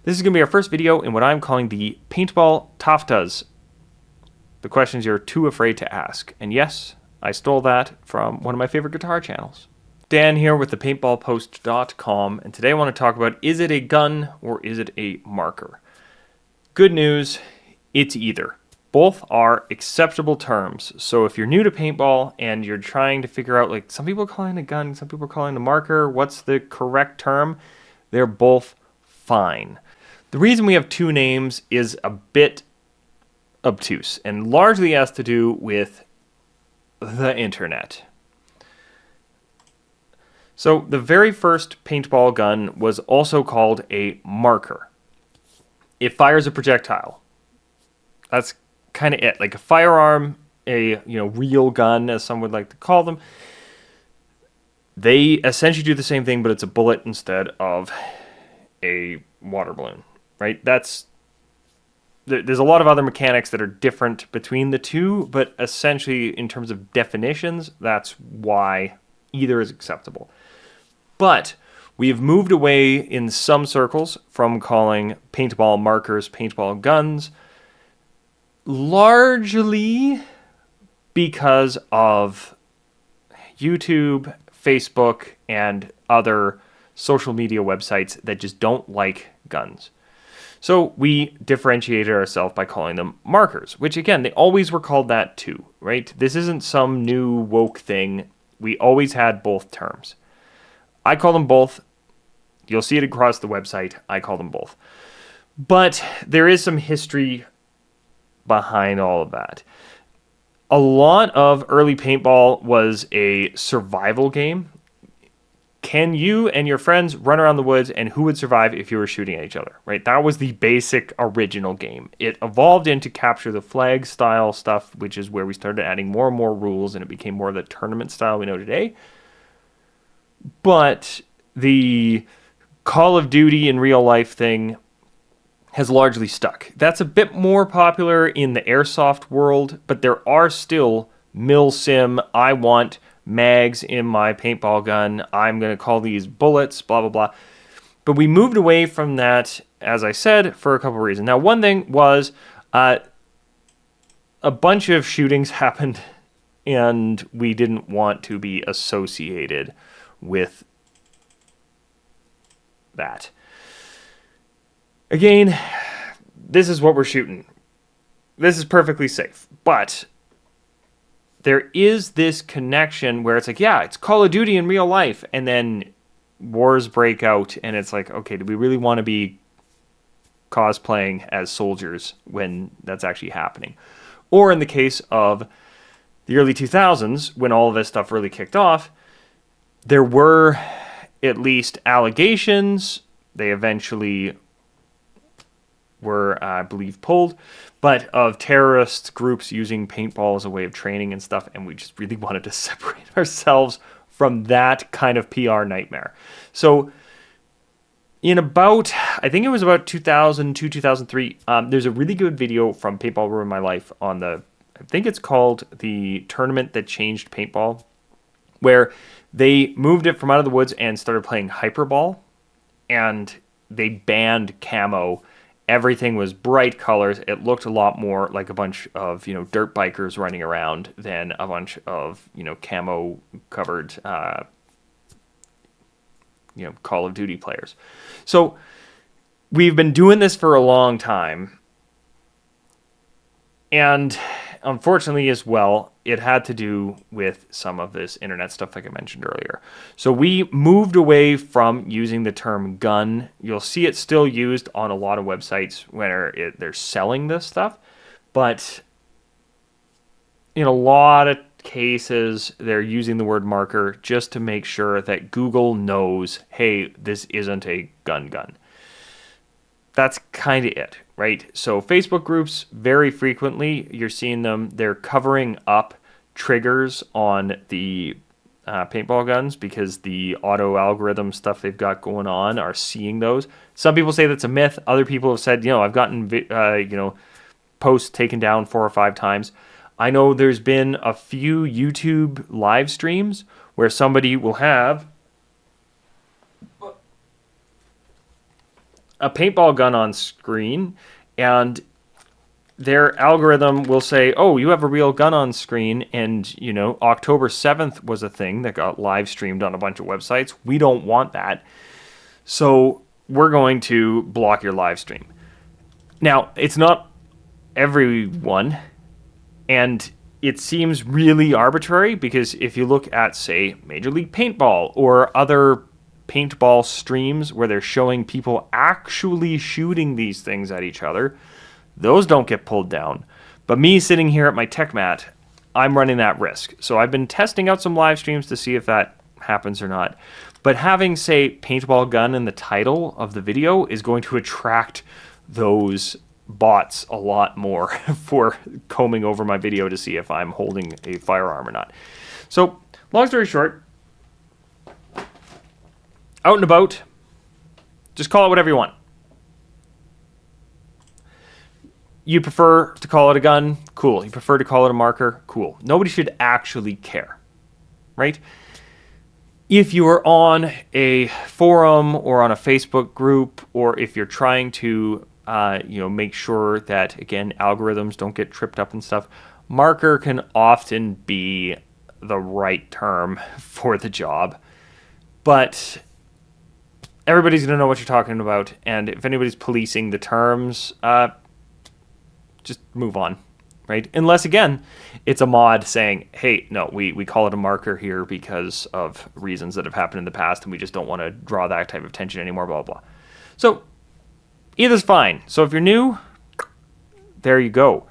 This is going to be our first video in what I'm calling the Paintball TAFTAs. The questions you're too afraid to ask. And yes, I stole that from one of my favorite guitar channels. Dan here with the paintballpost.com, and today I want to talk about, is it a gun or is it a marker? Good news, it's either. Both are acceptable terms. So if you're new to paintball and you're trying to figure out, like, some people are calling it a gun, some people are calling it a marker, what's the correct term? They're both fine. The reason we have two names is a bit obtuse and largely has to do with the internet. So the very first paintball gun was also called a marker. It fires a projectile. That's kind of it. Like a firearm, a real gun, as some would like to call them. They essentially do the same thing, but it's a bullet instead of a water balloon, right? There's a lot of other mechanics that are different between the two, but essentially in terms of definitions, that's why either is acceptable. But we have moved away in some circles from calling paintball markers paintball guns, largely because of YouTube, Facebook, and other social media websites that just don't like guns. So we differentiated ourselves by calling them markers, which again, they always were called that too, right? This isn't some new woke thing. We always had both terms. I call them both. You'll see it across the website. I call them both. But there is some history behind all of that. A lot of early paintball was a survival game. Can you and your friends run around the woods, and who would survive if you were shooting at each other, right? That was the basic original game. It evolved into capture the flag style stuff, which is where we started adding more and more rules, and it became more of the tournament style we know today. But the Call of Duty in real life thing has largely stuck. That's a bit more popular in the airsoft world, but there are still mil-sim, I want mags in my paintball gun, I'm going to call these bullets, blah, blah, blah. But we moved away from that, as I said, for a couple of reasons. Now, one thing was a bunch of shootings happened, and we didn't want to be associated with that. Again, this is what we're shooting. This is perfectly safe. But there is this connection where it's like, yeah, it's Call of Duty in real life. And then wars break out. And it's like, okay, do we really want to be cosplaying as soldiers when that's actually happening? Or in the case of the early 2000s, when all of this stuff really kicked off, there were at least allegations. They eventually were, I believe, pulled, but of terrorist groups using paintball as a way of training and stuff, and we just really wanted to separate ourselves from that kind of PR nightmare. So in about, I think it was about 2002, 2003, there's a really good video from Paintball Ruined My Life on the, I think it's called The Tournament That Changed Paintball, where they moved it from out of the woods and started playing hyperball, and they banned camo. Everything was bright colors. It looked a lot more like a bunch of, dirt bikers running around than a bunch of, camo covered, Call of Duty players. So we've been doing this for a long time. And unfortunately as well, it had to do with some of this internet stuff like I mentioned earlier. So we moved away from using the term gun. You'll see it still used on a lot of websites where they're selling this stuff. But in a lot of cases, they're using the word marker just to make sure that Google knows, hey, this isn't a gun. That's kind of it, right? So Facebook groups, very frequently, you're seeing them, they're covering up triggers on the paintball guns because the auto algorithm stuff they've got going on are seeing those. Some people say that's a myth. Other people have said, I've gotten, posts taken down 4 or 5 times. I know there's been a few YouTube live streams where somebody will have a paintball gun on screen, and their algorithm will say, oh, you have a real gun on screen, and, you know, October 7th was a thing that got live streamed on a bunch of websites. We don't want that. So we're going to block your live stream. Now, it's not everyone, and it seems really arbitrary because if you look at, say, Major League Paintball or other paintball streams where they're showing people actually shooting these things at each other, those don't get pulled down. But me sitting here at my tech mat, I'm running that risk. So I've been testing out some live streams to see if that happens or not. But having, say, paintball gun in the title of the video is going to attract those bots a lot more for combing over my video to see if I'm holding a firearm or not. So, long story short, out and about, just call it whatever you want. You prefer to call it a gun? Cool. You prefer to call it a marker? Cool. Nobody should actually care, right? If you are on a forum or on a Facebook group, or if you're trying to, make sure that, again, algorithms don't get tripped up and stuff, marker can often be the right term for the job. But everybody's going to know what you're talking about, and if anybody's policing the terms, just move on, right? Unless, again, it's a mod saying, hey, no, we call it a marker here because of reasons that have happened in the past, and we just don't want to draw that type of tension anymore, blah, blah, blah. So either's fine. So if you're new, there you go.